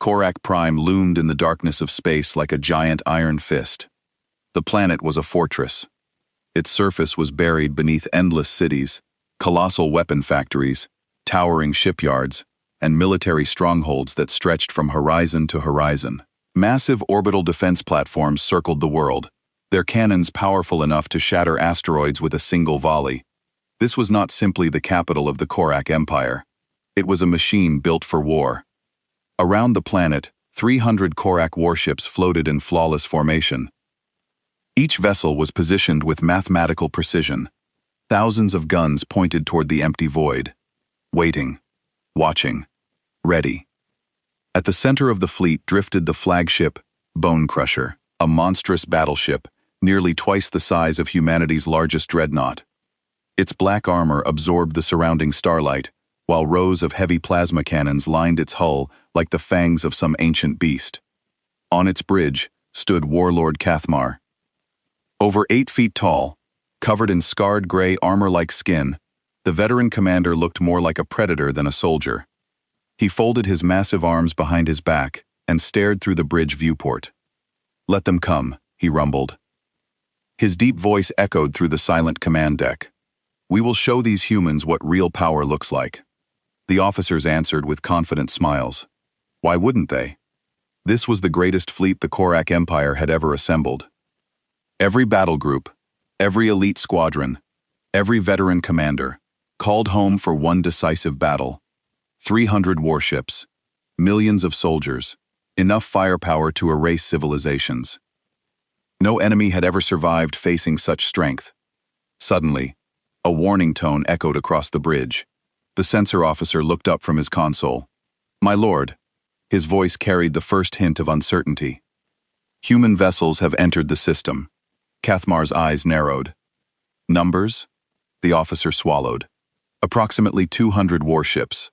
Korak Prime loomed in the darkness of space like a giant iron fist. The planet was a fortress. Its surface was buried beneath endless cities, colossal weapon factories, towering shipyards, and military strongholds that stretched from horizon to horizon. Massive orbital defense platforms circled the world, their cannons powerful enough to shatter asteroids with a single volley. This was not simply the capital of the Korak Empire. It was a machine built for war. Around the planet, 300 Korak warships floated in flawless formation. Each vessel was positioned with mathematical precision. Thousands of guns pointed toward the empty void, waiting, watching, ready. At the center of the fleet drifted the flagship, Bone Crusher, a monstrous battleship, nearly twice the size of humanity's largest dreadnought. Its black armor absorbed the surrounding starlight, while rows of heavy plasma cannons lined its hull like the fangs of some ancient beast. On its bridge stood Warlord Cathmar. Over 8 feet tall, covered in scarred gray armor-like skin, the veteran commander looked more like a predator than a soldier. He folded his massive arms behind his back and stared through the bridge viewport. "Let them come," he rumbled. His deep voice echoed through the silent command deck. "We will show these humans what real power looks like." The officers answered with confident smiles. Why wouldn't they? This was the greatest fleet the Korak Empire had ever assembled. Every battle group, every elite squadron, every veteran commander, called home for one decisive battle. 300 warships, millions of soldiers, enough firepower to erase civilizations. No enemy had ever survived facing such strength. Suddenly, a warning tone echoed across the bridge. The sensor officer looked up from his console. "My lord," his voice carried the first hint of uncertainty. "Human vessels have entered the system." Cathmar's eyes narrowed. "Numbers?" The officer swallowed. "Approximately 200 warships."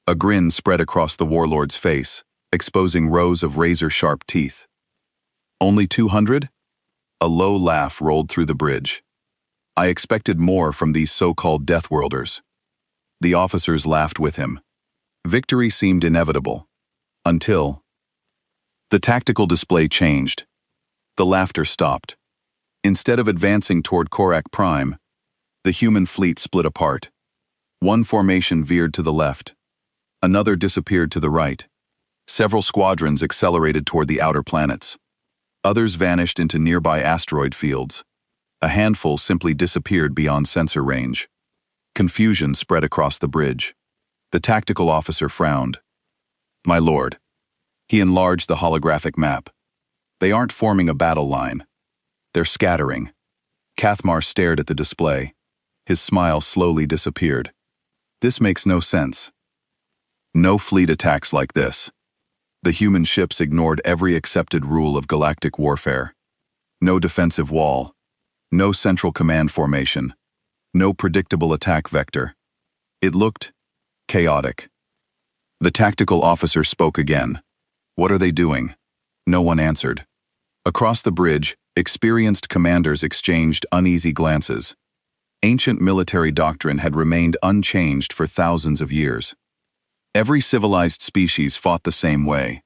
A grin spread across the warlord's face, exposing rows of razor-sharp teeth. "Only 200? A low laugh rolled through the bridge. "I expected more from these so-called Deathworlders." The officers laughed with him. Victory seemed inevitable. Until the tactical display changed. The laughter stopped. Instead of advancing toward Korak Prime, the human fleet split apart. One formation veered to the left. Another disappeared to the right. Several squadrons accelerated toward the outer planets. Others vanished into nearby asteroid fields. A handful simply disappeared beyond sensor range. Confusion spread across the bridge. The tactical officer frowned. "My lord." He enlarged the holographic map. "They aren't forming a battle line. They're scattering." Cathmar stared at the display. His smile slowly disappeared. "This makes no sense. No fleet attacks like this." The human ships ignored every accepted rule of galactic warfare. No defensive wall. No central command formation. No predictable attack vector. It looked chaotic. The tactical officer spoke again. "What are they doing?" No one answered. Across the bridge, experienced commanders exchanged uneasy glances. Ancient military doctrine had remained unchanged for thousands of years. Every civilized species fought the same way.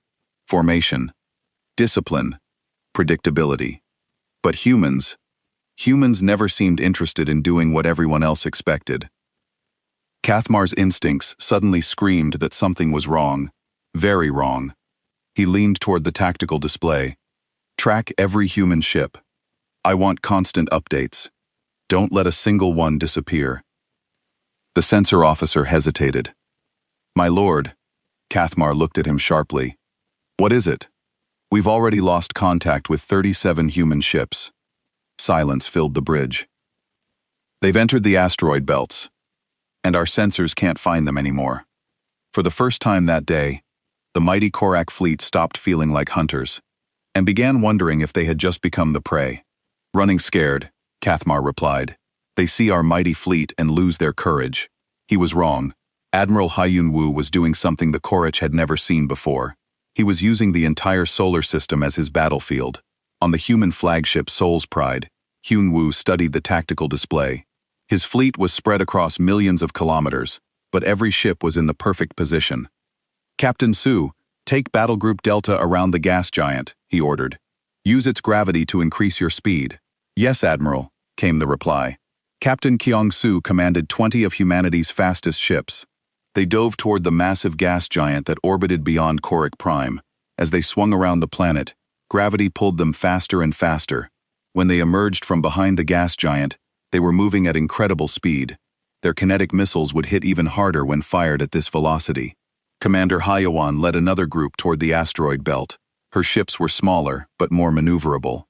Formation, discipline, predictability. But humans never seemed interested in doing what everyone else expected. Cathmar's instincts suddenly screamed that something was wrong, very wrong. He leaned toward the tactical display. "Track every human ship. I want constant updates. Don't let a single one disappear." The sensor officer hesitated. "My lord," Cathmar looked at him sharply. "What is it?" "We've already lost contact with 37 human ships." Silence filled the bridge. "They've entered the asteroid belts, and our sensors can't find them anymore." For the first time that day, the mighty Korak fleet stopped feeling like hunters, and began wondering if they had just become the prey. "Running scared," Cathmar replied. "They see our mighty fleet and lose their courage." He was wrong. Admiral Hyun Woo was doing something the Korach had never seen before. He was using the entire solar system as his battlefield. On the human flagship Soul's Pride, Hyun Woo studied the tactical display. His fleet was spread across millions of kilometers, but every ship was in the perfect position. "Captain Su," Take Battle Group Delta around the gas giant, he ordered. Use its gravity to increase your speed. Yes, Admiral, came the reply. Captain Kyung-soo commanded 20 of humanity's fastest ships. They dove toward the massive gas giant that orbited beyond Korak Prime. As they swung around the planet, gravity pulled them faster and faster. When they emerged from behind the gas giant, they were moving at incredible speed. Their kinetic missiles would hit even harder when fired at this velocity. Commander Hyewan led another group toward the asteroid belt. Her ships were smaller, but more maneuverable.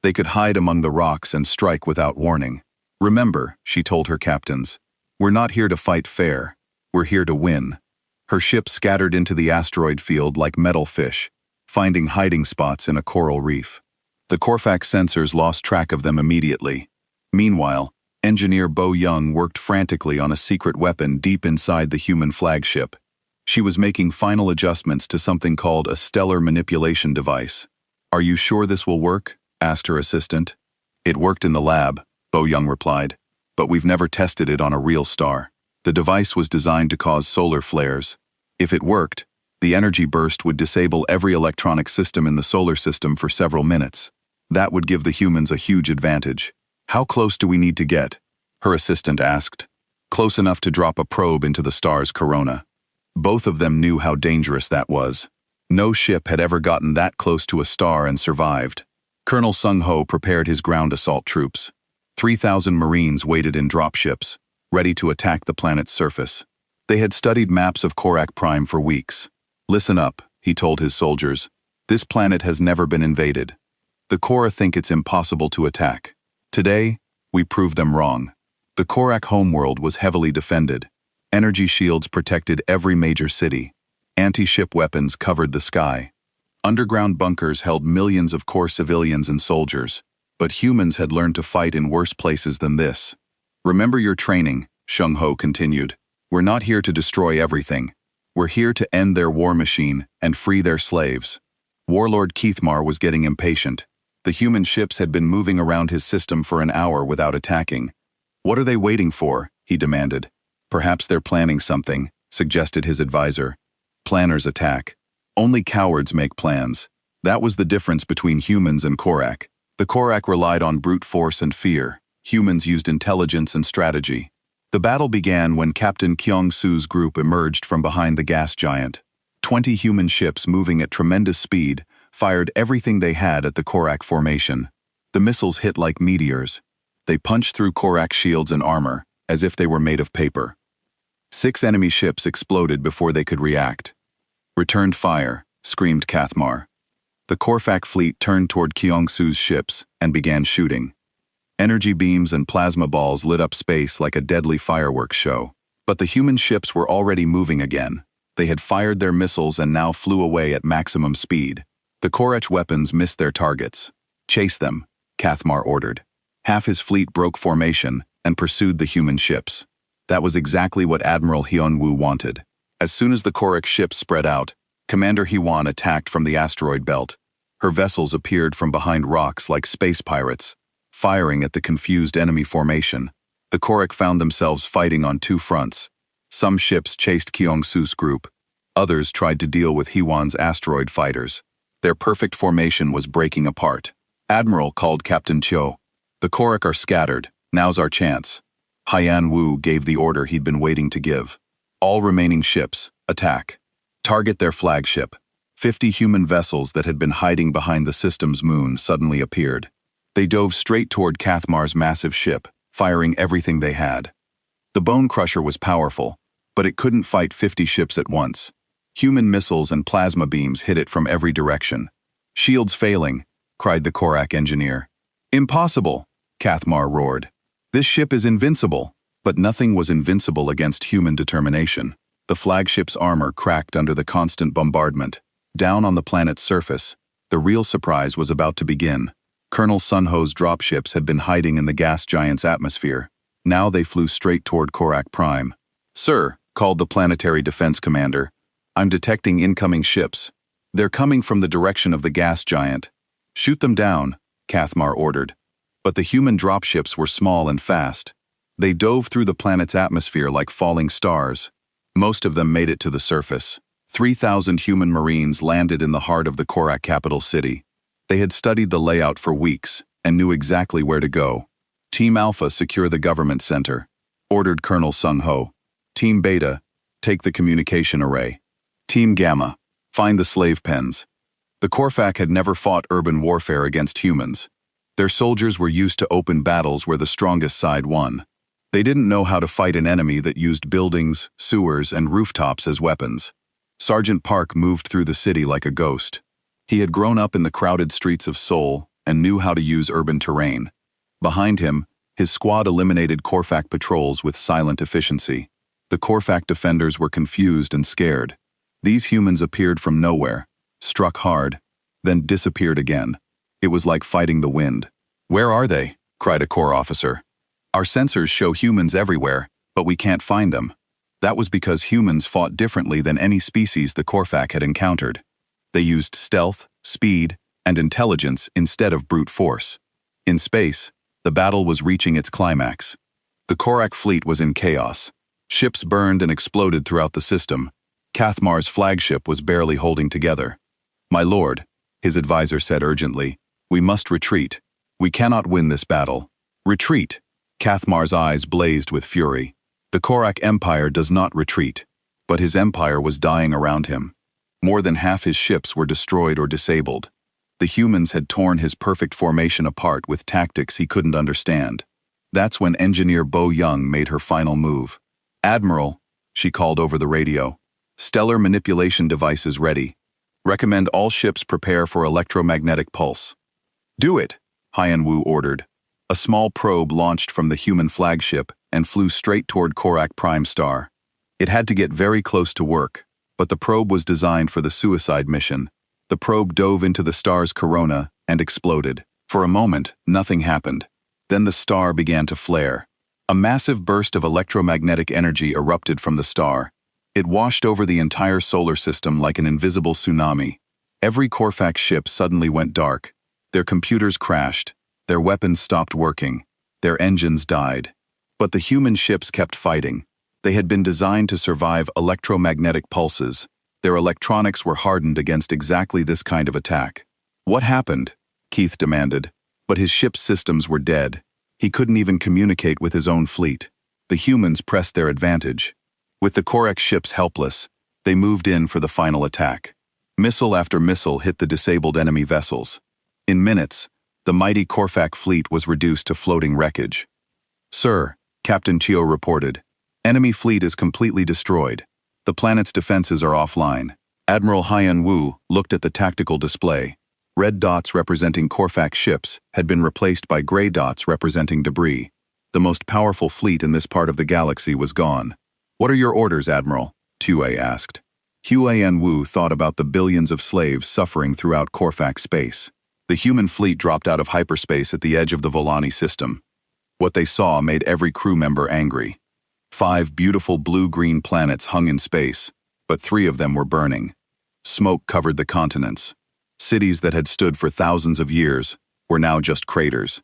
They could hide among the rocks and strike without warning. Remember, she told her captains, we're not here to fight fair. We're here to win. Her ships scattered into the asteroid field like metal fish, finding hiding spots in a coral reef. The Korvax sensors lost track of them immediately. Meanwhile, Engineer Bo Young worked frantically on a secret weapon deep inside the human flagship. She was making final adjustments to something called a stellar manipulation device. Are you sure this will work? Asked her assistant. It worked in the lab, Bo Young replied, but we've never tested it on a real star. The device was designed to cause solar flares. If it worked, the energy burst would disable every electronic system in the solar system for several minutes. That would give the humans a huge advantage. How close do we need to get? Her assistant asked. Close enough to drop a probe into the star's corona. Both of them knew how dangerous that was. No ship had ever gotten that close to a star and survived. Colonel Sung-ho prepared his ground assault troops. 3,000 Marines waited in dropships, ready to attack the planet's surface. They had studied maps of Korak Prime for weeks. Listen up, he told his soldiers. This planet has never been invaded. The Korra think it's impossible to attack. Today, we proved them wrong. The Korak homeworld was heavily defended. Energy shields protected every major city. Anti-ship weapons covered the sky. Underground bunkers held millions of core civilians and soldiers. But humans had learned to fight in worse places than this. Remember your training, Shung-ho continued. We're not here to destroy everything. We're here to end their war machine and free their slaves. Warlord Keithmar was getting impatient. The human ships had been moving around his system for an hour without attacking. What are they waiting for? He demanded. Perhaps they're planning something, suggested his advisor. Planners attack. Only cowards make plans. That was the difference between humans and Korak. The Korak relied on brute force and fear. Humans used intelligence and strategy. The battle began when Captain Kyung-soo's group emerged from behind the gas giant. 20 human ships moving at tremendous speed fired everything they had at the Korak formation. The missiles hit like meteors. They punched through Korak shields and armor, as if they were made of paper. 6 enemy ships exploded before they could react. Returned fire, screamed Kathmar. The Korvax fleet turned toward Kyung-soo's ships and began shooting. Energy beams and plasma balls lit up space like a deadly fireworks show. But the human ships were already moving again. They had fired their missiles and now flew away at maximum speed. The Korech weapons missed their targets. Chase them, Kathmar ordered. Half his fleet broke formation and pursued the human ships. That was exactly what Admiral Hyun-woo wanted. As soon as the Korech ships spread out, Commander Hwan attacked from the asteroid belt. Her vessels appeared from behind rocks like space pirates, firing at the confused enemy formation. The Korech found themselves fighting on 2 fronts. Some ships chased Kyung-soo's group. Others tried to deal with Hwan's asteroid fighters. Their perfect formation was breaking apart. Admiral called Captain Cho. The Korech are scattered. Now's our chance. Hyan-woo gave the order he'd been waiting to give. All remaining ships, attack. Target their flagship. 50 human vessels that had been hiding behind the system's moon suddenly appeared. They dove straight toward Kathmar's massive ship, firing everything they had. The Bone Crusher was powerful, but it couldn't fight 50 ships at once. Human missiles and plasma beams hit it from every direction. Shields failing, cried the Korak engineer. Impossible, Kathmar roared. This ship is invincible. But nothing was invincible against human determination. The flagship's armor cracked under the constant bombardment. Down on the planet's surface, the real surprise was about to begin. Colonel Sun-ho's dropships had been hiding in the gas giant's atmosphere. Now they flew straight toward Korak Prime. Sir, called the planetary defense commander, I'm detecting incoming ships. They're coming from the direction of the gas giant. Shoot them down, Kathmar ordered. But the human dropships were small and fast. They dove through the planet's atmosphere like falling stars. Most of them made it to the surface. 3,000 human Marines landed in the heart of the Korak capital city. They had studied the layout for weeks and knew exactly where to go. Team Alpha, secure the government center, ordered Colonel Sung Ho. Team Beta, take the communication array. Team Gamma, find the slave pens. The Korfak had never fought urban warfare against humans. Their soldiers were used to open battles where the strongest side won. They didn't know how to fight an enemy that used buildings, sewers, and rooftops as weapons. Sergeant Park moved through the city like a ghost. He had grown up in the crowded streets of Seoul and knew how to use urban terrain. Behind him, his squad eliminated Korfak patrols with silent efficiency. The Korfak defenders were confused and scared. These humans appeared from nowhere, struck hard, then disappeared again. It was like fighting the wind. "Where are they?" cried a Corps officer. "Our sensors show humans everywhere, but we can't find them." That was because humans fought differently than any species the Korfak had encountered. They used stealth, speed, and intelligence instead of brute force. In space, the battle was reaching its climax. The Korak fleet was in chaos. Ships burned and exploded throughout the system. Cathmar's flagship was barely holding together. "My lord," his advisor said urgently, "we must retreat. We cannot win this battle." "Retreat!" Cathmar's eyes blazed with fury. The Korak Empire does not retreat, but his empire was dying around him. More than half his ships were destroyed or disabled. The humans had torn his perfect formation apart with tactics he couldn't understand. That's when Engineer Bo Young made her final move. "Admiral," she called over the radio, "stellar manipulation devices ready. Recommend all ships prepare for electromagnetic pulse." "Do it," Hyan Wu ordered. A small probe launched from the human flagship and flew straight toward Korak Prime Star. It had to get very close to work, but the probe was designed for the suicide mission. The probe dove into the star's corona and exploded. For a moment, nothing happened. Then the star began to flare. A massive burst of electromagnetic energy erupted from the star. It washed over the entire solar system like an invisible tsunami. Every Korfak ship suddenly went dark. Their computers crashed. Their weapons stopped working. Their engines died. But the human ships kept fighting. They had been designed to survive electromagnetic pulses. Their electronics were hardened against exactly this kind of attack. "What happened?" Keith demanded. But his ship's systems were dead. He couldn't even communicate with his own fleet. The humans pressed their advantage. With the Korak ships helpless, they moved in for the final attack. Missile after missile hit the disabled enemy vessels. In minutes, the mighty Korfak fleet was reduced to floating wreckage. "Sir," Captain Chio reported, "enemy fleet is completely destroyed. The planet's defenses are offline." Admiral Hyan Wu looked at the tactical display. Red dots representing Korfak ships had been replaced by gray dots representing debris. The most powerful fleet in this part of the galaxy was gone. "What are your orders, Admiral?" Tue asked. Hyan Wu thought about the billions of slaves suffering throughout Korfak space. The human fleet dropped out of hyperspace at the edge of the Volani system. What they saw made every crew member angry. 5 beautiful blue-green planets hung in space, but 3 of them were burning. Smoke covered the continents. Cities that had stood for thousands of years were now just craters.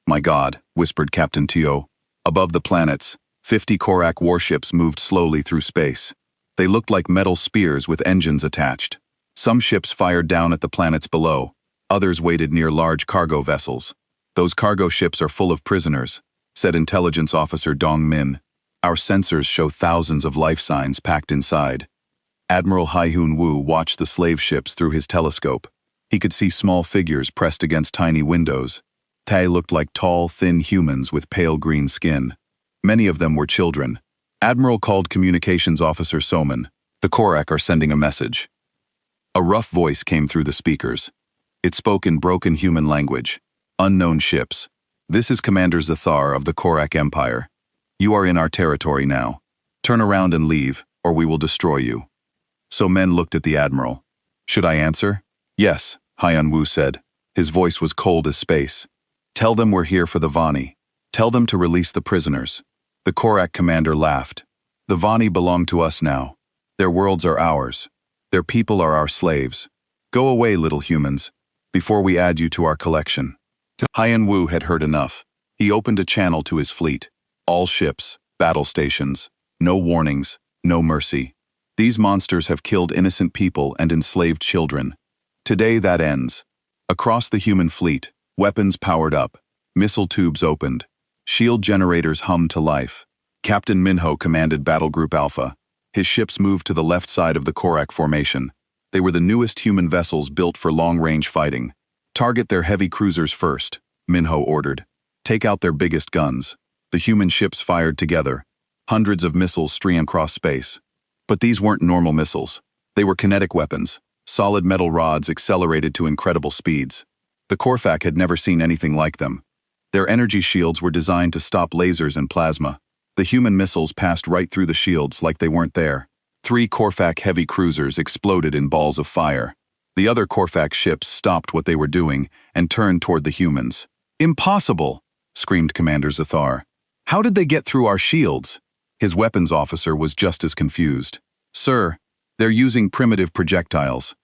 "My God," whispered Captain Tio. Above the planets, 50 Korak warships moved slowly through space. They looked like metal spears with engines attached. Some ships fired down at the planets below. Others waited near large cargo vessels. "Those cargo ships are full of prisoners," said Intelligence Officer Dong Min. "Our sensors show thousands of life signs packed inside." Admiral Haihoon Wu watched the slave ships through his telescope. He could see small figures pressed against tiny windows. They looked like tall, thin humans with pale green skin. Many of them were children. Admiral called Communications Officer Soman. "The Korak are sending a message." A rough voice came through the speakers. It spoke in broken human language. "Unknown ships. This is Commander Zathar of the Korak Empire. You are in our territory now. Turn around and leave, or we will destroy you." So men looked at the Admiral. "Should I answer?" "Yes," Hyan Wu said. His voice was cold as space. "Tell them we're here for the Vani. Tell them to release the prisoners." The Korak commander laughed. "The Vani belong to us now. Their worlds are ours. Their people are our slaves. Go away, little humans, before we add you to our collection." Hyan Wu had heard enough. He opened a channel to his fleet. All ships, battle stations, no warnings, no mercy. These monsters have killed innocent people and enslaved children. Today that ends. Across the human fleet, weapons powered up, missile tubes opened, shield generators hummed to life. Captain Minho commanded Battle Group Alpha. His ships moved to the left side of the Korak formation. They were the newest human vessels built for long-range fighting. Target their heavy cruisers first, Minho ordered. Take out their biggest guns. The human ships fired together. Hundreds of missiles streamed across space. But these weren't normal missiles. They were kinetic weapons, solid metal rods accelerated to incredible speeds. The Korfak had never seen anything like them. Their energy shields were designed to stop lasers and plasma. The human missiles passed right through the shields like they weren't there. 3 Korfak heavy cruisers exploded in balls of fire. The other Korfak ships stopped what they were doing and turned toward the humans. "Impossible!" screamed Commander Zathar. "How did they get through our shields?" His weapons officer was just as confused. "Sir, they're using primitive projectiles.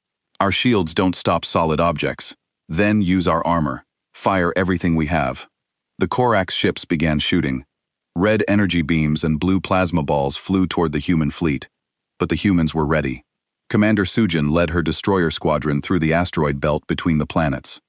Our shields don't stop solid objects. Then use our armor. Fire everything we have." The Korak's ships began shooting. Red energy beams and blue plasma balls flew toward the human fleet. But the humans were ready. Commander Sujin led her destroyer squadron through the asteroid belt between the planets.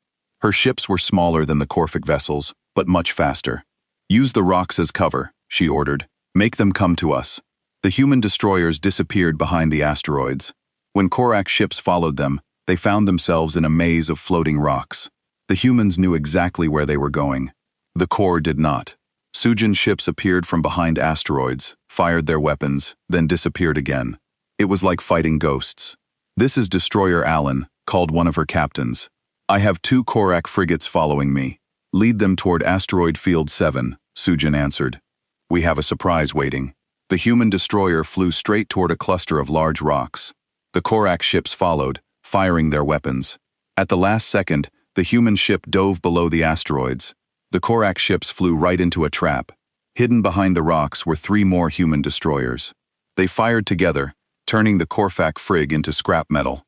Her ships were smaller than the Korfak vessels, but much faster. "Use the rocks as cover," she ordered. "Make them come to us." The human destroyers disappeared behind the asteroids. When Korak ships followed them, they found themselves in a maze of floating rocks. The humans knew exactly where they were going. The Kor did not. Sujin's ships appeared from behind asteroids, fired their weapons, then disappeared again. It was like fighting ghosts. "This is Destroyer Allen," called one of her captains. "I have 2 Korak frigates following me. Lead them toward Asteroid Field 7, Sujin answered. "We have a surprise waiting." The human destroyer flew straight toward a cluster of large rocks. The Korak ships followed, firing their weapons. At the last second, the human ship dove below the asteroids. The Korak ships flew right into a trap. Hidden behind the rocks were 3 more human destroyers. They fired together, turning the Korfak frig into scrap metal.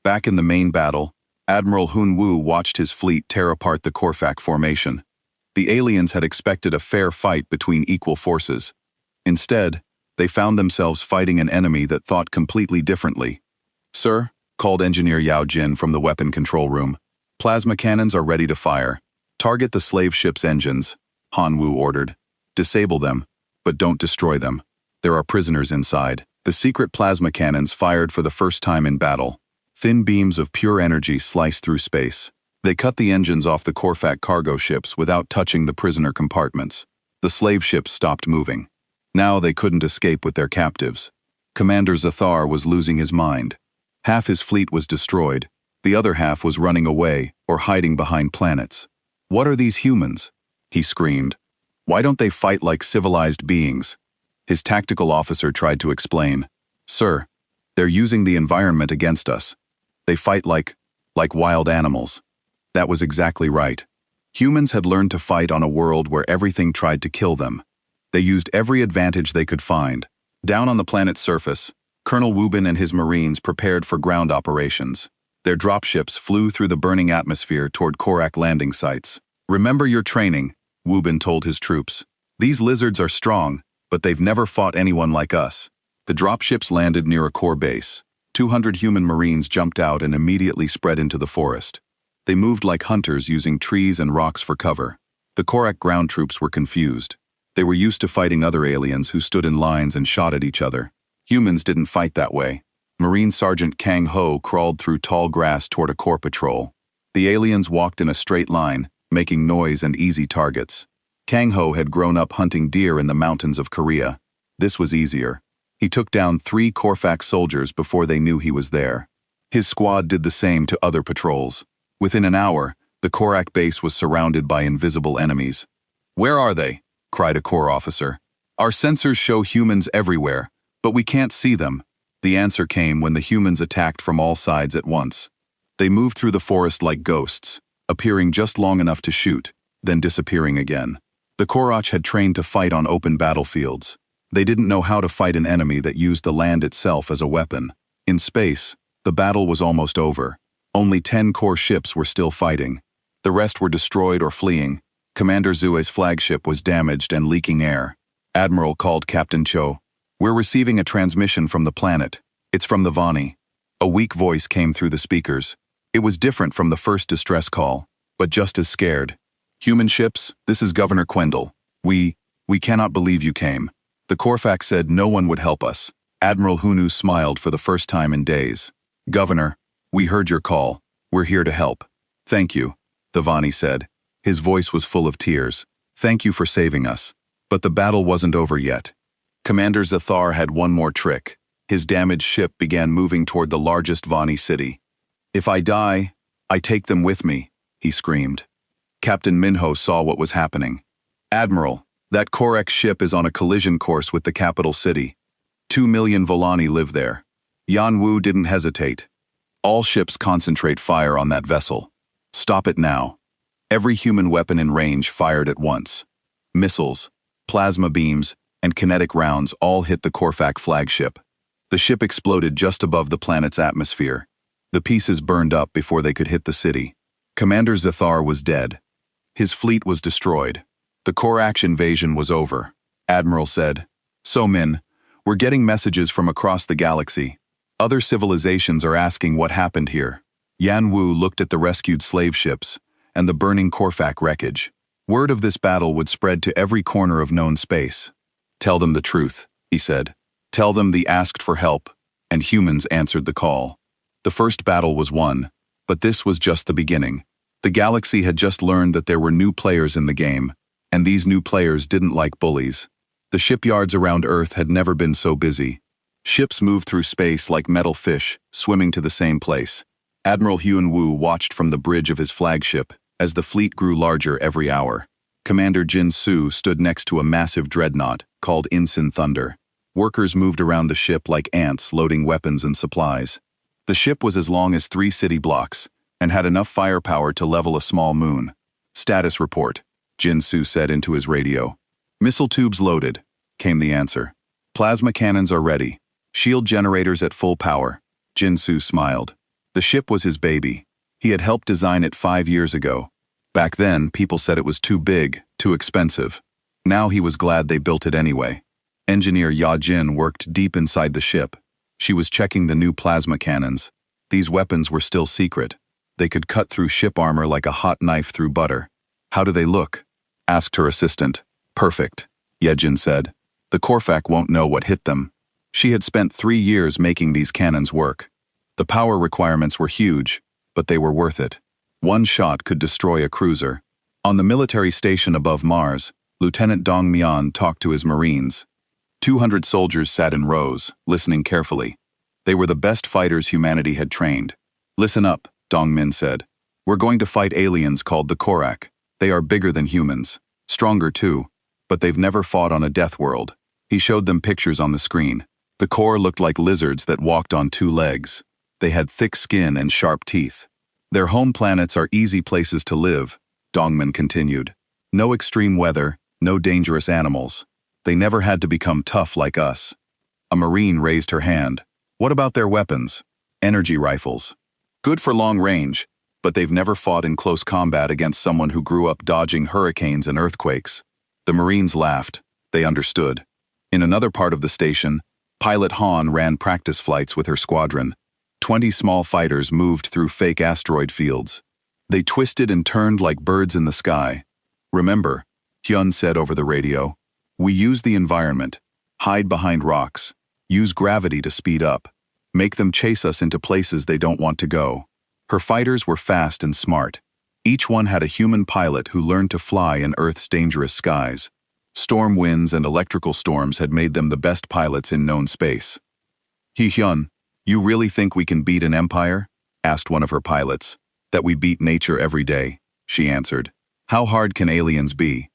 Back in the main battle, Admiral Hun Wu watched his fleet tear apart the Korfak formation. The aliens had expected a fair fight between equal forces. Instead, they found themselves fighting an enemy that thought completely differently. "Sir," called Engineer Yao Jin from the weapon control room, "plasma cannons are ready to fire. Target the slave ship's engines," Han Wu ordered. "Disable them, but don't destroy them. There are prisoners inside." The secret plasma cannons fired for the first time in battle. Thin beams of pure energy sliced through space. They cut the engines off the Korfak cargo ships without touching the prisoner compartments. The slave ships stopped moving. Now they couldn't escape with their captives. Commander Zathar was losing his mind. Half his fleet was destroyed. The other half was running away or hiding behind planets. "What are these humans?" he screamed. "Why don't they fight like civilized beings?" His tactical officer tried to explain. "Sir, they're using the environment against us. They fight like wild animals." That was exactly right. Humans had learned to fight on a world where everything tried to kill them. They used every advantage they could find. Down on the planet's surface, Colonel Wubin and his Marines prepared for ground operations. Their dropships flew through the burning atmosphere toward Korak landing sites. "Remember your training," Wubin told his troops. "These lizards are strong, but they've never fought anyone like us." The dropships landed near a core base. 200 human Marines jumped out and immediately spread into the forest. They moved like hunters using trees and rocks for cover. The Korak ground troops were confused. They were used to fighting other aliens who stood in lines and shot at each other. Humans didn't fight that way. Marine Sergeant Kang Ho crawled through tall grass toward a core patrol. The aliens walked in a straight line, making noise and easy targets. Kang Ho had grown up hunting deer in the mountains of Korea. This was easier. He took down 3 Korfak soldiers before they knew he was there. His squad did the same to other patrols. Within an hour, the Korak base was surrounded by invisible enemies. "Where are they?" cried a Corps officer. "Our sensors show humans everywhere, but we can't see them." The answer came when the humans attacked from all sides at once. They moved through the forest like ghosts, appearing just long enough to shoot, then disappearing again. The Korach had trained to fight on open battlefields. They didn't know how to fight an enemy that used the land itself as a weapon. In space, the battle was almost over. Only 10 core ships were still fighting. The rest were destroyed or fleeing. Commander Zue's flagship was damaged and leaking air. Admiral called Captain Cho. "We're receiving a transmission from the planet. It's from the Vani. A weak voice came through the speakers. It was different from the first distress call, but just as scared. Human ships, this is Governor Quendel. We cannot believe you came. The Corfax said no one would help us. Admiral Hunu smiled for the first time in days. Governor, we heard your call. We're here to help. Thank you, the Vani said. His voice was full of tears. Thank you for saving us. But the battle wasn't over yet. Commander Zathar had one more trick. His damaged ship began moving toward the largest Vani city. If I die, I take them with me, he screamed. Captain Minho saw what was happening. Admiral, that Korex ship is on a collision course with the capital city. 2 million Volani live there. Yan Wu didn't hesitate. All ships concentrate fire on that vessel. Stop it now. Every human weapon in range fired at once. Missiles, plasma beams, and kinetic rounds all hit the Corfac flagship. The ship exploded just above the planet's atmosphere. The pieces burned up before they could hit the city. Commander Zathar was dead. His fleet was destroyed. The Korax invasion was over. Admiral said, "So Min, we're getting messages from across the galaxy. Other civilizations are asking what happened here." Yan Wu looked at the rescued slave ships and the burning Corfac wreckage. Word of this battle would spread to every corner of known space. "Tell them the truth," he said. "Tell them they asked for help, and humans answered the call." The first battle was won, but this was just the beginning. The galaxy had just learned that there were new players in the game, and these new players didn't like bullies. The shipyards around Earth had never been so busy. Ships moved through space like metal fish, swimming to the same place. Admiral Hyun Woo watched from the bridge of his flagship as the fleet grew larger every hour. Commander Jin Su stood next to a massive dreadnought called Insin Thunder. Workers moved around the ship like ants loading weapons and supplies. The ship was as long as 3 city blocks and had enough firepower to level a small moon. "Status report," Jin Su said into his radio. "Missile tubes loaded," came the answer. "Plasma cannons are ready. Shield generators at full power." Jin Su smiled. The ship was his baby. He had helped design it 5 years ago. Back then, people said it was too big, too expensive. Now he was glad they built it anyway. Engineer Ya Jin worked deep inside the ship. She was checking the new plasma cannons. These weapons were still secret. They could cut through ship armor like a hot knife through butter. "How do they look?" asked her assistant. "Perfect," Yejin said. "The Corfac won't know what hit them." She had spent 3 years making these cannons work. The power requirements were huge, but they were worth it. One shot could destroy a cruiser. On the military station above Mars, Lieutenant Dong Mian talked to his Marines. 200 soldiers sat in rows, listening carefully. They were the best fighters humanity had trained. "Listen up," Dong Min said. "We're going to fight aliens called the Korak. They are bigger than humans, stronger too, but they've never fought on a death world." He showed them pictures on the screen. The core looked like lizards that walked on 2 legs. They had thick skin and sharp teeth. "Their home planets are easy places to live," Dongmin continued. "No extreme weather, no dangerous animals. They never had to become tough like us." A Marine raised her hand. "What about their weapons?" "Energy rifles. Good for long range, but they've never fought in close combat against someone who grew up dodging hurricanes and earthquakes." The Marines laughed. They understood. In another part of the station, Pilot Han ran practice flights with her squadron. 20 small fighters moved through fake asteroid fields. They twisted and turned like birds in the sky. "Remember," Hyun said over the radio, "we use the environment, hide behind rocks, use gravity to speed up, make them chase us into places they don't want to go." Her fighters were fast and smart. Each one had a human pilot who learned to fly in Earth's dangerous skies. Storm winds and electrical storms had made them the best pilots in known space. "Hyun, you really think we can beat an empire?" asked one of her pilots. "That we beat nature every day," she answered. "How hard can aliens be?"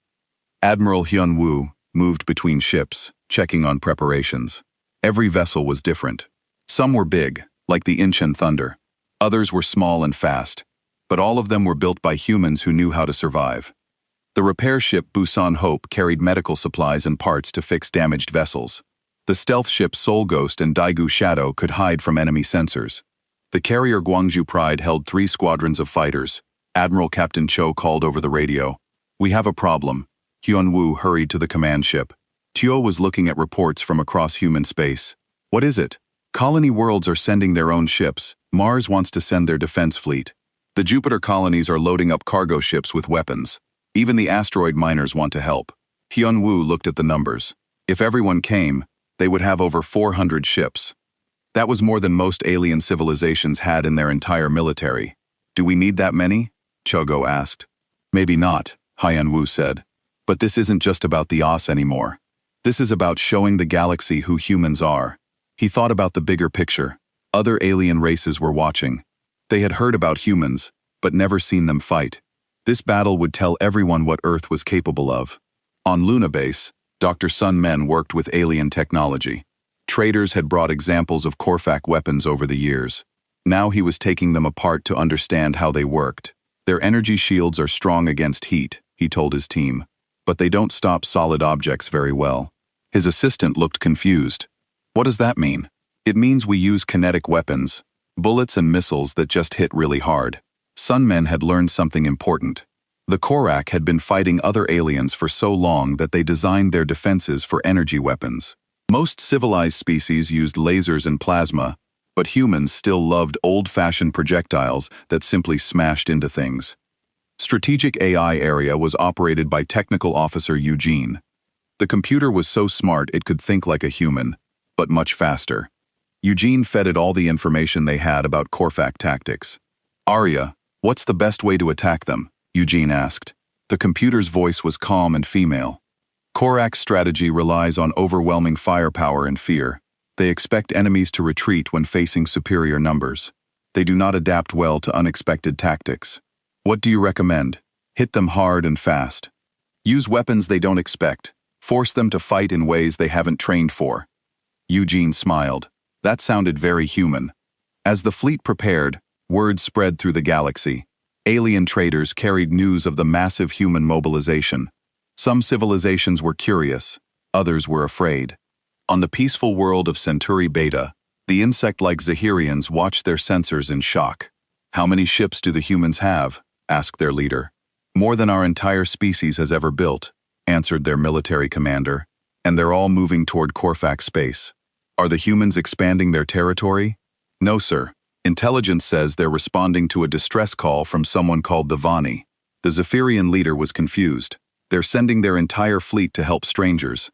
Admiral Hyun Woo moved between ships, checking on preparations. Every vessel was different. Some were big, like the Incheon Thunder. Others were small and fast, but all of them were built by humans who knew how to survive. The repair ship Busan Hope carried medical supplies and parts to fix damaged vessels. The stealth ship Soul Ghost and Daegu Shadow could hide from enemy sensors. The carrier Gwangju Pride held 3 squadrons of fighters. Admiral Captain Cho called over the radio. "We have a problem." Hyun Woo hurried to the command ship. Teo was looking at reports from across human space. "What is it?" Colony worlds are sending their own ships. Mars wants to send their defense fleet. The Jupiter colonies are loading up cargo ships with weapons. Even the asteroid miners want to help. Hyun-woo looked at the numbers. If everyone came, they would have over 400 ships. That was more than most alien civilizations had in their entire military. Do we need that many? Chogo asked. Maybe not, Hyun-woo said. But this isn't just about the OS anymore. This is about showing the galaxy who humans are. He thought about the bigger picture. Other alien races were watching. They had heard about humans, but never seen them fight. This battle would tell everyone what Earth was capable of. On Luna Base, Dr. Sun Men worked with alien technology. Traders had brought examples of Korvac weapons over the years. Now he was taking them apart to understand how they worked. Their energy shields are strong against heat, he told his team. But they don't stop solid objects very well. His assistant looked confused. What does that mean? It means we use kinetic weapons, bullets and missiles that just hit really hard. Sun Men had learned something important. The Korvac had been fighting other aliens for so long that they designed their defenses for energy weapons. Most civilized species used lasers and plasma, but humans still loved old-fashioned projectiles that simply smashed into things. Strategic AI area was operated by Technical Officer Eugene. The computer was so smart it could think like a human, but much faster. Eugene fed it all the information they had about Korvac tactics. Arya, what's the best way to attack them? Eugene asked. The computer's voice was calm and female. Korvac's strategy relies on overwhelming firepower and fear. They expect enemies to retreat when facing superior numbers. They do not adapt well to unexpected tactics. What do you recommend? Hit them hard and fast. Use weapons they don't expect. Force them to fight in ways they haven't trained for. Eugene smiled. That sounded very human. As the fleet prepared, word spread through the galaxy. Alien traders carried news of the massive human mobilization. Some civilizations were curious, others were afraid. On the peaceful world of Centauri Beta, the insect-like Zahirians watched their sensors in shock. How many ships do the humans have? Asked their leader. More than our entire species has ever built, answered their military commander, and they're all moving toward Korvac space. Are the humans expanding their territory? No, sir. Intelligence says they're responding to a distress call from someone called the Vani. The Zephyrian leader was confused. They're sending their entire fleet to help strangers.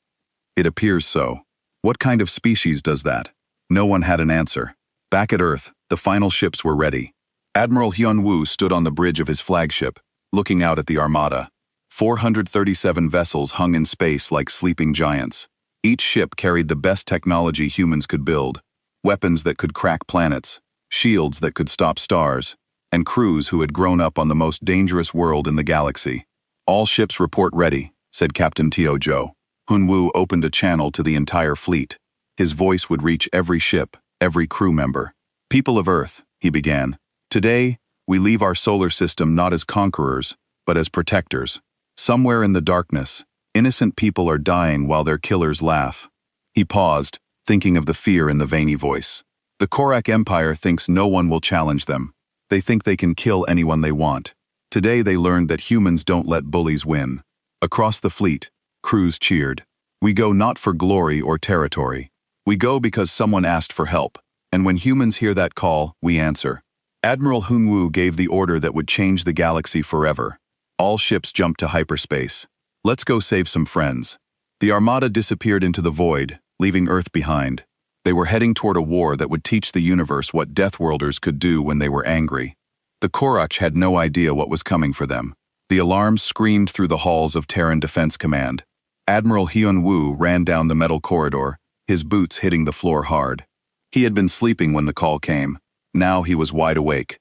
It appears so. What kind of species does that? No one had an answer. Back at Earth, the final ships were ready. Admiral Hyun-woo stood on the bridge of his flagship, looking out at the armada. 437 vessels hung in space like sleeping giants. Each ship carried the best technology humans could build. Weapons that could crack planets, shields that could stop stars, and crews who had grown up on the most dangerous world in the galaxy. All ships report ready, said Captain Teo-jo. Hyun-woo opened a channel to the entire fleet. His voice would reach every ship, every crew member. People of Earth, he began. Today, we leave our solar system not as conquerors, but as protectors. Somewhere in the darkness, innocent people are dying while their killers laugh. He paused, thinking of the fear in the veiny voice. The Korvac Empire thinks no one will challenge them. They think they can kill anyone they want. Today they learned that humans don't let bullies win. Across the fleet, crews cheered. We go not for glory or territory. We go because someone asked for help. And when humans hear that call, we answer. Admiral Hyun-woo gave the order that would change the galaxy forever. All ships jumped to hyperspace. Let's go save some friends. The armada disappeared into the void, leaving Earth behind. They were heading toward a war that would teach the universe what Deathworlders could do when they were angry. The Korvac had no idea what was coming for them. The alarms screamed through the halls of Terran Defense Command. Admiral Hyun-woo ran down the metal corridor, his boots hitting the floor hard. He had been sleeping when the call came. Now he was wide awake.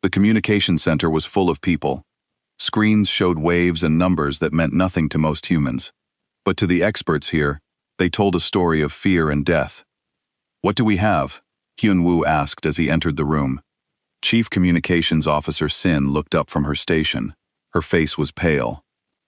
The communication center was full of people. Screens showed waves and numbers that meant nothing to most humans. But to the experts here, they told a story of fear and death. What do we have? Hyun-woo asked as he entered the room. Chief Communications Officer Sin looked up from her station. Her face was pale.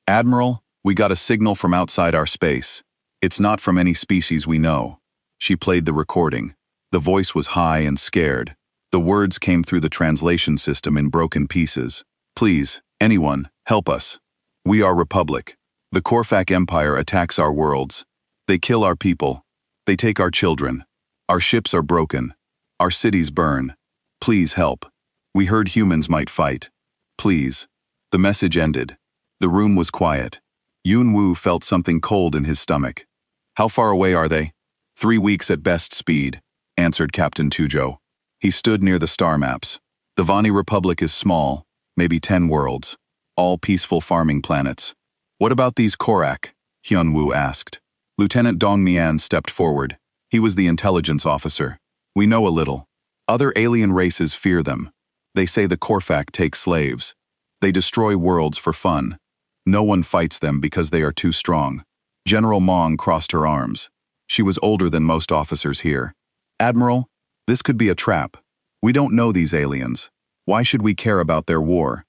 Admiral, we got a signal from outside our space. It's not from any species we know. She played the recording. The voice was high and scared. The words came through the translation system in broken pieces. Please, anyone, help us. We are Republic. The Korvac Empire attacks our worlds. They kill our people. They take our children. Our ships are broken. Our cities burn. Please help. We heard humans might fight. Please. The message ended. The room was quiet. Yun-Woo felt something cold in his stomach. How far away are they? 3 weeks at best speed, answered Captain Tujo. He stood near the star maps. The Vani Republic is small, maybe 10 worlds, all peaceful farming planets. What about these Korak? Hyun-Woo asked. Lieutenant Dong Mian stepped forward. He was the intelligence officer. We know a little. Other alien races fear them. They say the Korfak take slaves. They destroy worlds for fun. No one fights them because they are too strong. General Mong crossed her arms. She was older than most officers here. Admiral, this could be a trap. We don't know these aliens. Why should we care about their war?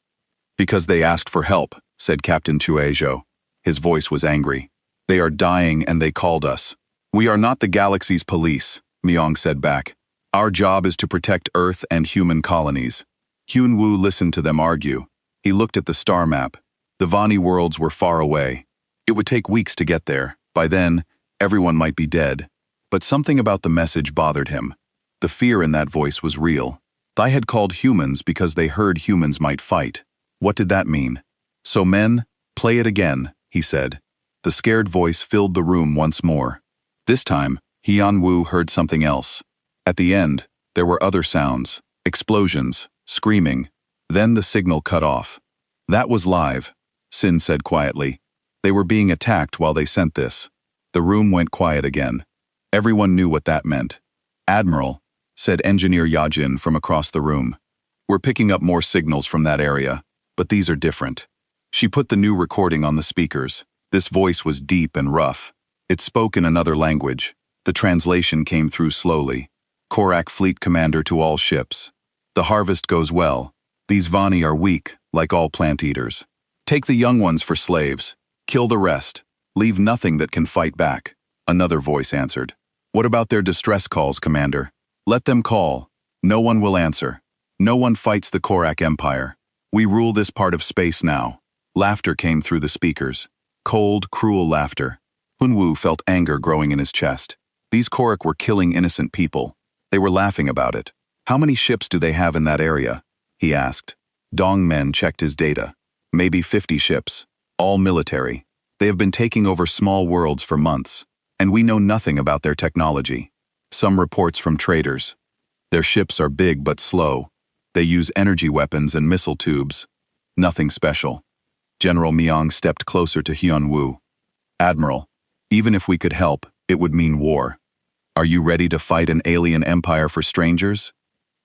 Because they asked for help, said Captain Chuejo. His voice was angry. They are dying and they called us. We are not the galaxy's police, Myong said back. Our job is to protect Earth and human colonies. Hyun-Woo listened to them argue. He looked at the star map. The Vani worlds were far away. It would take weeks to get there. By then, everyone might be dead. But something about the message bothered him. The fear in that voice was real. They had called humans because they heard humans might fight. What did that mean? So men, play it again, he said. The scared voice filled the room once more. This time, Hyun-Woo heard something else. At the end, there were other sounds, explosions, screaming. Then the signal cut off. That was live, Sin said quietly. They were being attacked while they sent this. The room went quiet again. Everyone knew what that meant. Admiral, said Engineer Yajin from across the room. We're picking up more signals from that area, but these are different. She put the new recording on the speakers. This voice was deep and rough. It spoke in another language. The translation came through slowly. Korak Fleet Commander to all ships. The harvest goes well. These Vani are weak, like all plant eaters. Take the young ones for slaves. Kill the rest. Leave nothing that can fight back. Another voice answered. What about their distress calls, Commander? Let them call. No one will answer. No one fights the Korak Empire. We rule this part of space now. Laughter came through the speakers. Cold, cruel laughter. Hyun-Woo felt anger growing in his chest. These Korak were killing innocent people. They were laughing about it. How many ships do they have in that area? He asked. Dong Men checked his data. Maybe 50 ships. All military. They have been taking over small worlds for months, and we know nothing about their technology. Some reports from traders. Their ships are big but slow. They use energy weapons and missile tubes. Nothing special. General Myong stepped closer to Hyun-Woo. Admiral, even if we could help, it would mean war. Are you ready to fight an alien empire for strangers?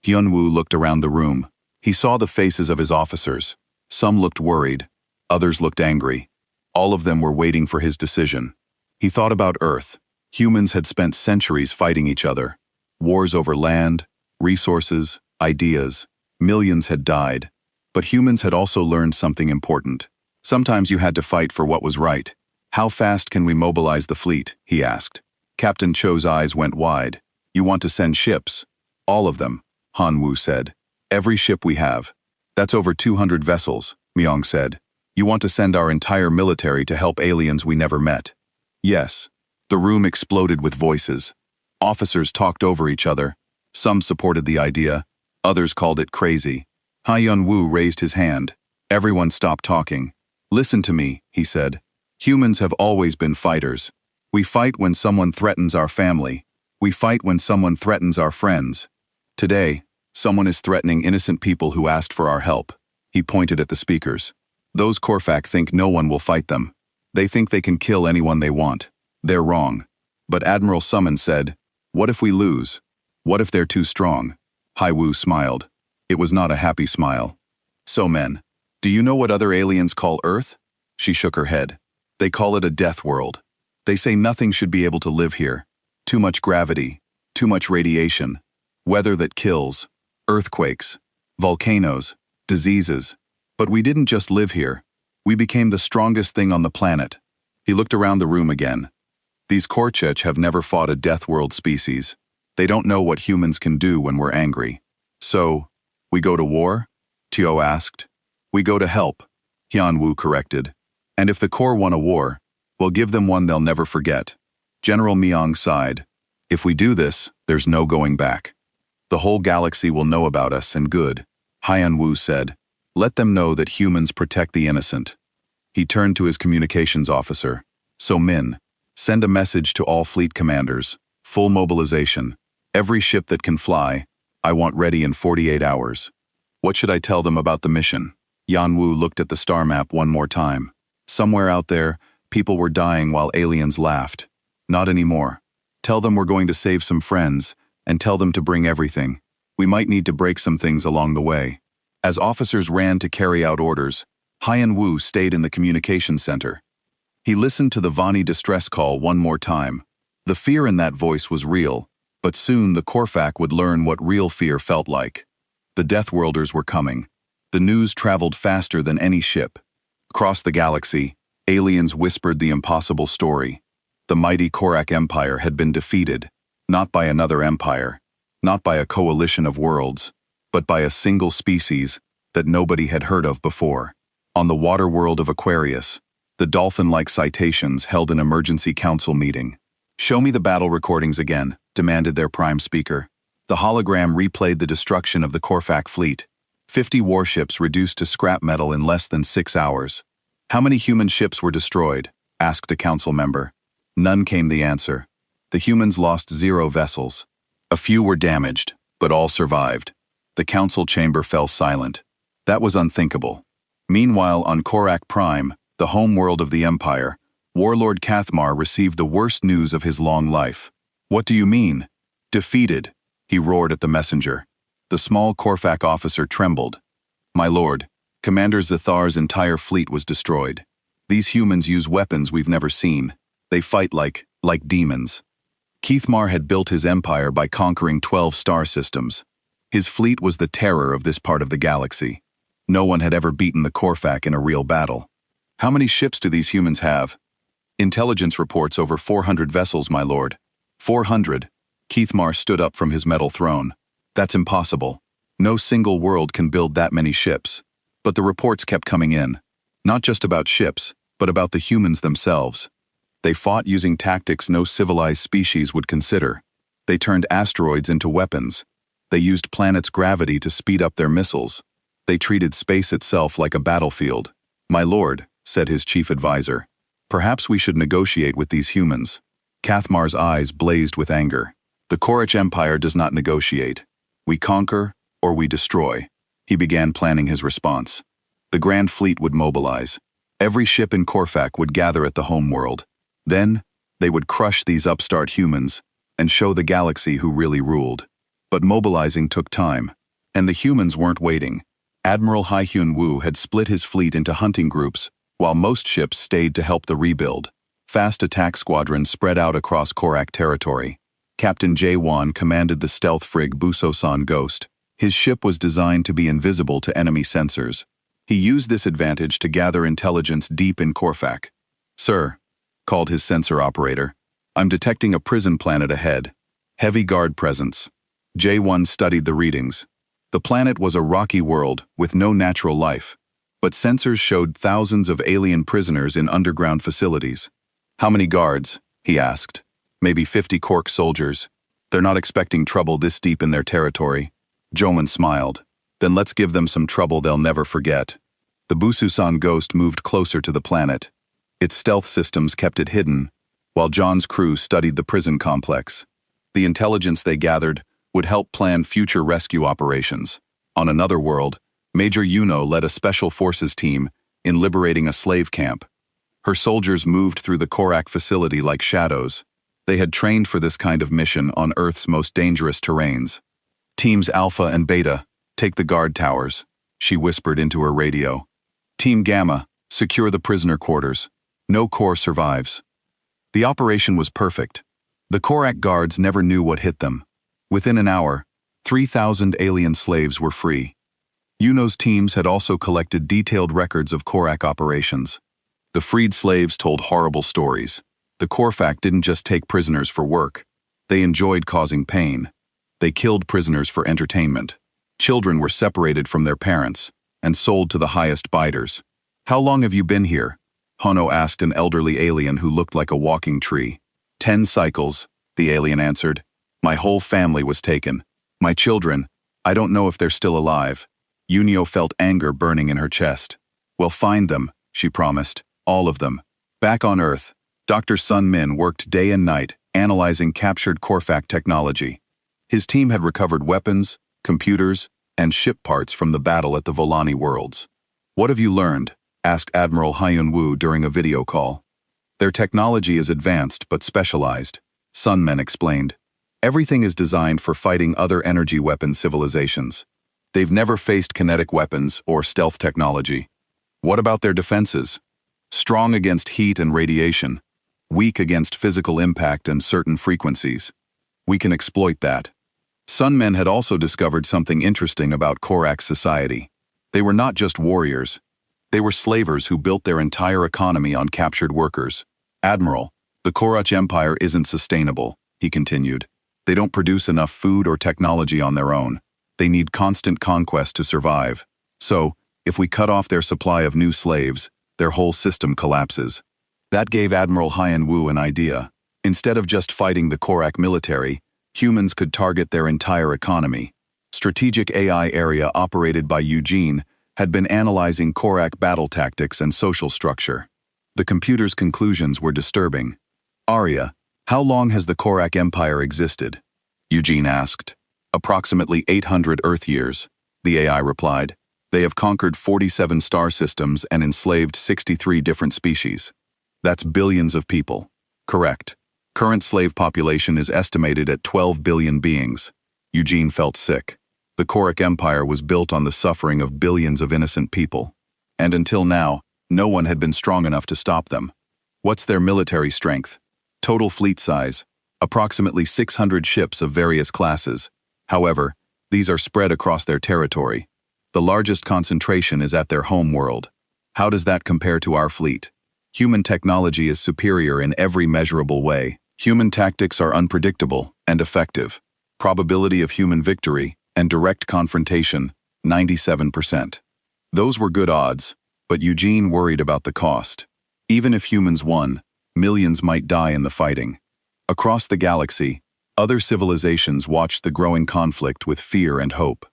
Hyun-Woo looked around the room. He saw the faces of his officers. Some looked worried. Others looked angry. All of them were waiting for his decision. He thought about Earth. Humans had spent centuries fighting each other. Wars over land, resources, ideas. Millions had died. But humans had also learned something important. Sometimes you had to fight for what was right. How fast can we mobilize the fleet? He asked. Captain Cho's eyes went wide. You want to send ships? All of them, Han-Woo said. Every ship we have. That's over 200 vessels, Myong said. You want to send our entire military to help aliens we never met? Yes. The room exploded with voices. Officers talked over each other. Some supported the idea. Others called it crazy. Hyun-Woo raised his hand. Everyone stopped talking. Listen to me, he said. Humans have always been fighters. We fight when someone threatens our family. We fight when someone threatens our friends. Today, someone is threatening innocent people who asked for our help. He pointed at the speakers. Those Korfak think no one will fight them. They think they can kill anyone they want. They're wrong. But Admiral Summon said, what if we lose? What if they're too strong? Hai-Woo smiled. It was not a happy smile. So men, do you know what other aliens call Earth? She shook her head. They call it a death world. They say nothing should be able to live here. Too much gravity, too much radiation, weather that kills, earthquakes, volcanoes, diseases. But we didn't just live here. We became the strongest thing on the planet. He looked around the room again. These Korchech have never fought a death world species. They don't know what humans can do when we're angry. So, we go to war? Tio asked. We go to help, Hyun-Woo corrected. And if the Kor won a war, we'll give them one they'll never forget. General Myong sighed. If we do this, There's no going back. The whole galaxy will know about us, and good, Hyun-woo said. Let them know that humans protect the innocent. He turned to his communications officer. So Min, send a message to all fleet commanders. Full mobilization. Every ship that can fly, I want ready in 48 hours. What should I tell them about the mission? Yan-woo looked at the star map one more time. Somewhere out there, people were dying while aliens laughed. Not anymore. Tell them we're going to save some friends, and tell them to bring everything. We might need to break some things along the way. As officers ran to carry out orders, Hyun-woo stayed in the communications center. He listened to the Vani distress call one more time. The fear in that voice was real, but soon the Korfak would learn what real fear felt like. The Deathworlders were coming. The news traveled faster than any ship. Across the galaxy, aliens whispered the impossible story. The mighty Korak Empire had been defeated, not by another empire, not by a coalition of worlds, but by a single species that nobody had heard of before. On the water world of Aquarius, the dolphin-like citations held an emergency council meeting. Show me the battle recordings again, demanded their prime speaker. The hologram replayed the destruction of the Korfak fleet. 50 warships reduced to scrap metal in less than 6 hours. How many human ships were destroyed? Asked a council member. None, came the answer. The humans lost 0 vessels. A few were damaged, but all survived. The council chamber fell silent. That was unthinkable. Meanwhile, on Korak Prime, the home world of the Empire, Warlord Kathmar received the worst news of his long life. What do you mean? Defeated, he roared at the messenger. The small Korfak officer trembled. My lord, Commander Zathar's entire fleet was destroyed. These humans use weapons we've never seen. They fight like demons. Keithmar had built his empire by conquering 12 star systems. His fleet was the terror of this part of the galaxy. No one had ever beaten the Korfak in a real battle. How many ships do these humans have? Intelligence reports over 400 vessels, my lord. 400? Keithmar stood up from his metal throne. That's impossible. No single world can build that many ships. But the reports kept coming in. Not just about ships, but about the humans themselves. They fought using tactics no civilized species would consider. They turned asteroids into weapons. They used planets' gravity to speed up their missiles. They treated space itself like a battlefield. My lord, said his chief advisor, perhaps we should negotiate with these humans. Kathmar's eyes blazed with anger. The Korach Empire does not negotiate. We conquer or we destroy. He began planning his response. The Grand Fleet would mobilize. Every ship in Korfak would gather at the home world. Then, they would crush these upstart humans and show the galaxy who really ruled. But mobilizing took time, and the humans weren't waiting. Admiral Hyun-woo had split his fleet into hunting groups, while most ships stayed to help the rebuild. Fast attack squadrons spread out across Korak territory. Captain Jae-won commanded the stealth frig Busosan Ghost. His ship was designed to be invisible to enemy sensors. He used this advantage to gather intelligence deep in Korfak. Sir, called his sensor operator, I'm detecting a prison planet ahead. Heavy guard presence. J1 studied the readings. The planet was a rocky world with no natural life, but sensors showed thousands of alien prisoners in underground facilities. How many guards? He asked. Maybe 50 Kork soldiers. They're not expecting trouble this deep in their territory. Joman smiled. Then let's give them some trouble they'll never forget. The Bususan Ghost moved closer to the planet. Its stealth systems kept it hidden, while John's crew studied the prison complex. The intelligence they gathered would help plan future rescue operations. On another world, Major Yuno led a special forces team in liberating a slave camp. Her soldiers moved through the Korak facility like shadows. They had trained for this kind of mission on Earth's most dangerous terrains. Teams Alpha and Beta, take the guard towers, she whispered into her radio. Team Gamma, secure the prisoner quarters. No core survives. The operation was perfect. The Korak guards never knew what hit them. Within an hour, 3,000 alien slaves were free. Yuno's teams had also collected detailed records of Korak operations. The freed slaves told horrible stories. The Korfak didn't just take prisoners for work. They enjoyed causing pain. They killed prisoners for entertainment. Children were separated from their parents and sold to the highest biders. How long have you been here? Hono asked an elderly alien who looked like a walking tree. 10 cycles, the alien answered. My whole family was taken. My children, I don't know if they're still alive. Yunio felt anger burning in her chest. We'll find them, she promised, all of them. Back on Earth, Dr. Sun Min worked day and night, analyzing captured Korvac technology. His team had recovered weapons, computers, and ship parts from the battle at the Volani worlds. What have you learned? Asked Admiral Hyun Woo during a video call. Their technology is advanced but specialized, Sun Men explained. Everything is designed for fighting other energy weapon civilizations. They've never faced kinetic weapons or stealth technology. What about their defenses? Strong against heat and radiation, weak against physical impact and certain frequencies. We can exploit that. Sun Men had also discovered something interesting about Korvac society. They were not just warriors. They were slavers who built their entire economy on captured workers. Admiral, the Korvac Empire isn't sustainable, he continued. They don't produce enough food or technology on their own. They need constant conquest to survive. So, if we cut off their supply of new slaves, their whole system collapses. That gave Admiral Hyun Woo an idea. Instead of just fighting the Korvac military, humans could target their entire economy. Strategic AI area operated by Eugene had been analyzing Korvac battle tactics and social structure. The computer's conclusions were disturbing. Arya, how long has the Korvac Empire existed? Eugene asked. Approximately 800 Earth years, the AI replied. They have conquered 47 star systems and enslaved 63 different species. That's billions of people. Correct. Current slave population is estimated at 12 billion beings. Eugene felt sick. The Korvac Empire was built on the suffering of billions of innocent people. And until now, no one had been strong enough to stop them. What's their military strength? Total fleet size, approximately 600 ships of various classes. However, these are spread across their territory. The largest concentration is at their home world. How does that compare to our fleet? Human technology is superior in every measurable way. Human tactics are unpredictable and effective. Probability of human victory and direct confrontation, 97%. Those were good odds, but Eugene worried about the cost. Even if humans won, millions might die in the fighting. Across the galaxy, other civilizations watched the growing conflict with fear and hope.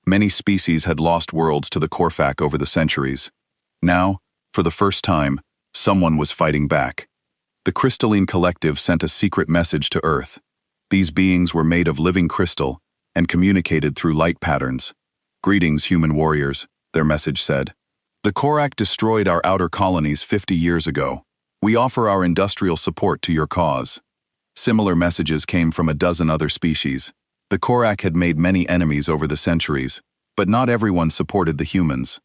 Many species had lost worlds to the Korvac over the centuries. Now, for the first time, someone was fighting back. The Crystalline Collective sent a secret message to Earth. These beings were made of living crystal and communicated through light patterns. Greetings, human warriors, their message said. The Korvac destroyed our outer colonies 50 years ago. We offer our industrial support to your cause. Similar messages came from a dozen other species. The Korvac had made many enemies over the centuries, but not everyone supported the humans.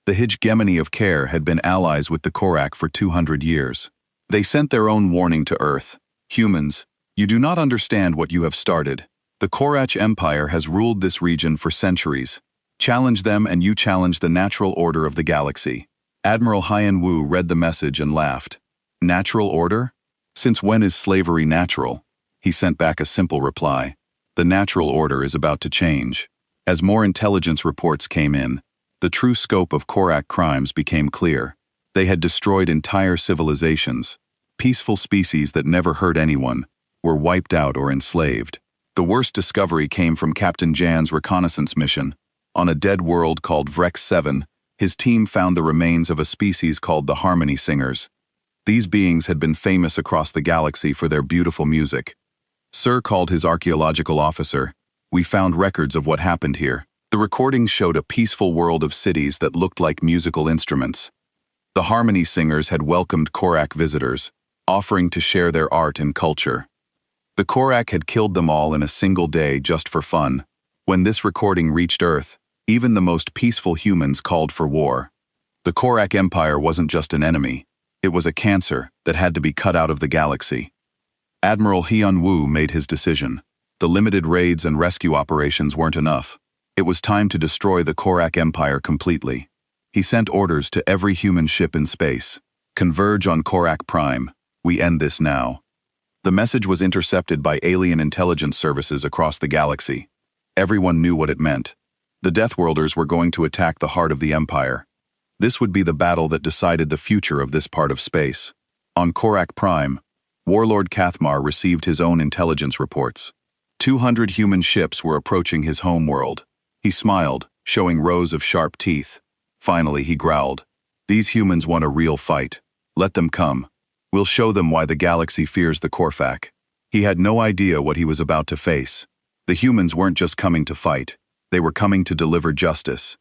The hegemony of Care had been allies with the Korvac for 200 years. They sent their own warning to Earth. Humans, you do not understand what you have started. The Korvac Empire has ruled this region for centuries. Challenge them and you challenge the natural order of the galaxy. Admiral Hyun Woo read the message and laughed. Natural order? Since when is slavery natural? He sent back a simple reply. The natural order is about to change. As more intelligence reports came in, the true scope of Korvac crimes became clear. They had destroyed entire civilizations. Peaceful species that never hurt anyone were wiped out or enslaved. The worst discovery came from Captain Jan's reconnaissance mission. On a dead world called Vrex 7, his team found the remains of a species called the Harmony Singers. These beings had been famous across the galaxy for their beautiful music. Sir called his archaeological officer. We found records of what happened here. The recordings showed a peaceful world of cities that looked like musical instruments. The Harmony Singers had welcomed Korvac visitors, offering to share their art and culture. The Korvac had killed them all in a single day just for fun. When this recording reached Earth, even the most peaceful humans called for war. The Korvac Empire wasn't just an enemy. It was a cancer that had to be cut out of the galaxy. Admiral Hyun Woo made his decision. The limited raids and rescue operations weren't enough. It was time to destroy the Korvac Empire completely. He sent orders to every human ship in space. Converge on Korvac Prime. We end this now. The message was intercepted by alien intelligence services across the galaxy. Everyone knew what it meant. The Deathworlders were going to attack the heart of the Empire. This would be the battle that decided the future of this part of space. On Korvac Prime, Warlord Kathmar received his own intelligence reports. 200 human ships were approaching his homeworld. He smiled, showing rows of sharp teeth. Finally, he growled, "These humans want a real fight. Let them come. We'll show them why the galaxy fears the Corfac." He had no idea what he was about to face. The humans weren't just coming to fight. They were coming to deliver justice.